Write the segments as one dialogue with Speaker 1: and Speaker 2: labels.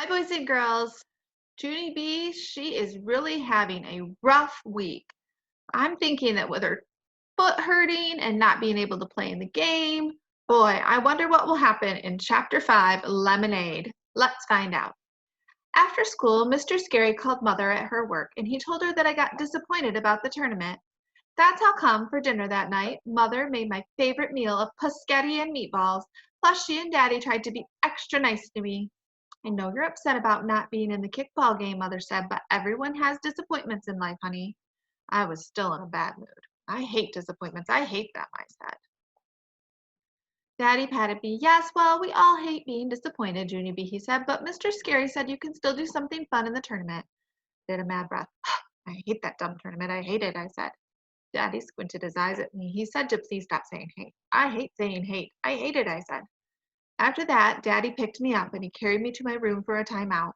Speaker 1: Hi, boys and girls. Junie B, she is really having a rough week. I'm thinking that with her foot hurting and not being able to play in the game, boy, I wonder what will happen in Chapter 5, Lemonade. Let's find out. After school, Mr. Scary called Mother at her work, and he told her that I got disappointed about the tournament. That's how come for dinner that night, Mother made my favorite meal of paschetti and meatballs, plus she and Daddy tried to be extra nice to me. I know you're upset about not being in the kickball game, Mother said, but everyone has disappointments in life, honey. I was still in a bad mood. I hate disappointments. I hate them, I said. Daddy patted me. Yes, well, we all hate being disappointed, Junie B, he said, but Mr. Scary said you can still do something fun in the tournament. Did a mad breath. I hate that dumb tournament. I hate it, I said. Daddy squinted his eyes at me. He said to please stop saying hate. I hate saying hate. I hate it, I said. After that, Daddy picked me up and he carried me to my room for a timeout.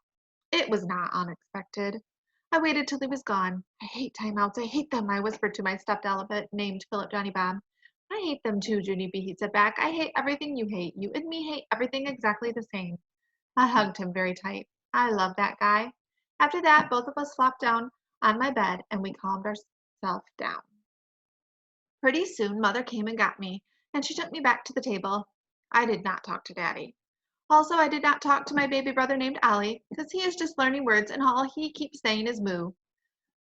Speaker 1: It was not unexpected. I waited till he was gone. I hate timeouts. I hate them, I whispered to my stuffed elephant named Philip Johnny Bob. I hate them too, Junie B, he said back. I hate everything you hate. You and me hate everything exactly the same. I hugged him very tight. I love that guy. After that, both of us flopped down on my bed and we calmed ourselves down. Pretty soon, Mother came and got me, and she took me back to the table. I did not talk to Daddy. Also, I did not talk to my baby brother named Ollie, because he is just learning words and all he keeps saying is moo.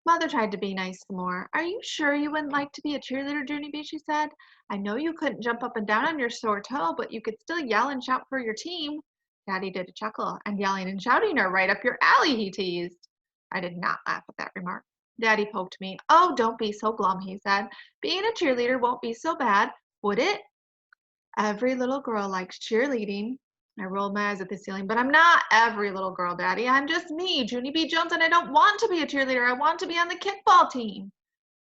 Speaker 1: Mother tried to be nice some more. Are you sure you wouldn't like to be a cheerleader, Junie B, she said. I know you couldn't jump up and down on your sore toe, but you could still yell and shout for your team. Daddy did a chuckle, and yelling and shouting are right up your alley, he teased. I did not laugh at that remark. Daddy poked me. Oh, don't be so glum, he said. Being a cheerleader won't be so bad, would it? Every little girl likes cheerleading. I rolled my eyes at the ceiling, but I'm not every little girl, Daddy. I'm just me, Junie B. Jones, and I don't want to be a cheerleader. I want to be on the kickball team.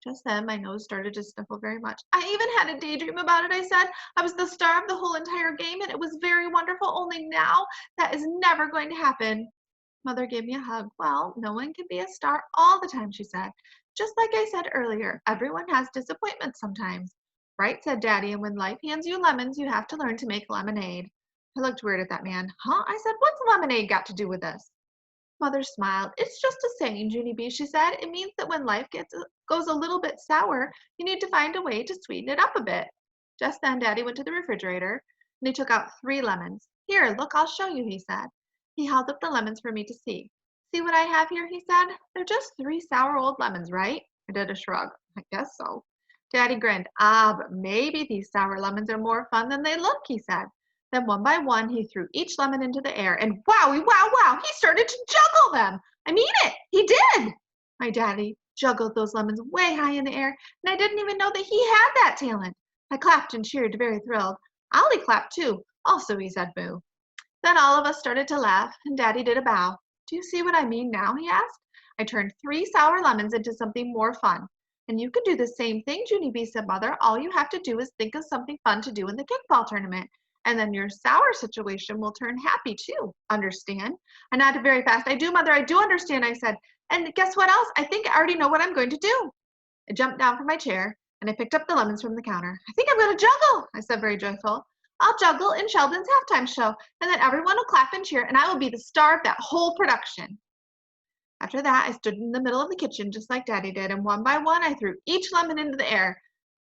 Speaker 1: Just then, my nose started to sniffle very much. I even had a daydream about it, I said. I was the star of the whole entire game, and it was very wonderful, only now that is never going to happen. Mother gave me a hug. Well, no one can be a star all the time, she said. Just like I said earlier, everyone has disappointments sometimes. Right, said Daddy, and when life hands you lemons, you have to learn to make lemonade. I looked weird at that man. Huh? I said, what's lemonade got to do with this? Mother smiled. It's just a saying, Junie B, she said. It means that when life goes a little bit sour, you need to find a way to sweeten it up a bit. Just then, Daddy went to the refrigerator, and he took out 3 lemons. Here, look, I'll show you, he said. He held up the lemons for me to see. See what I have here, he said. They're just 3 sour old lemons, right? I did a shrug. I guess so. Daddy grinned. Ah, but maybe these sour lemons are more fun than they look, he said. Then one by one, he threw each lemon into the air, and wowie, wow, wow, he started to juggle them. I mean it, he did. My daddy juggled those lemons way high in the air, and I didn't even know that he had that talent. I clapped and cheered, very thrilled. Ollie clapped too. Also, he said boo. Then all of us started to laugh, and Daddy did a bow. Do you see what I mean now? He asked. I turned 3 sour lemons into something more fun. And you can do the same thing, Junie B, said Mother. All you have to do is think of something fun to do in the kickball tournament. And then your sour situation will turn happy too. Understand? I nodded very fast. I do, Mother. I do understand, I said. And guess what else? I think I already know what I'm going to do. I jumped down from my chair, and I picked up the lemons from the counter. I think I'm going to juggle, I said, very joyful. I'll juggle in Sheldon's halftime show, and then everyone will clap and cheer, and I will be the star of that whole production. After that, I stood in the middle of the kitchen just like Daddy did, and one by one, I threw each lemon into the air.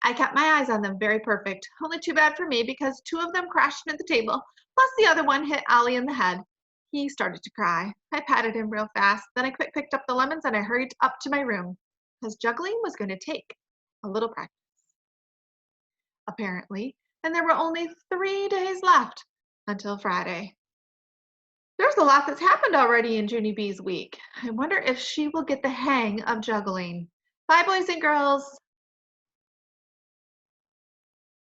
Speaker 1: I kept my eyes on them, very perfect. Only too bad for me, because 2 of them crashed into the table, plus the other one hit Ollie in the head. He started to cry. I patted him real fast, then I quick picked up the lemons and I hurried up to my room, because juggling was going to take a little practice, apparently, and there were only 3 days left until Friday. There's a lot that's happened already in Junie B's week. I wonder if she will get the hang of juggling. Bye, boys and girls.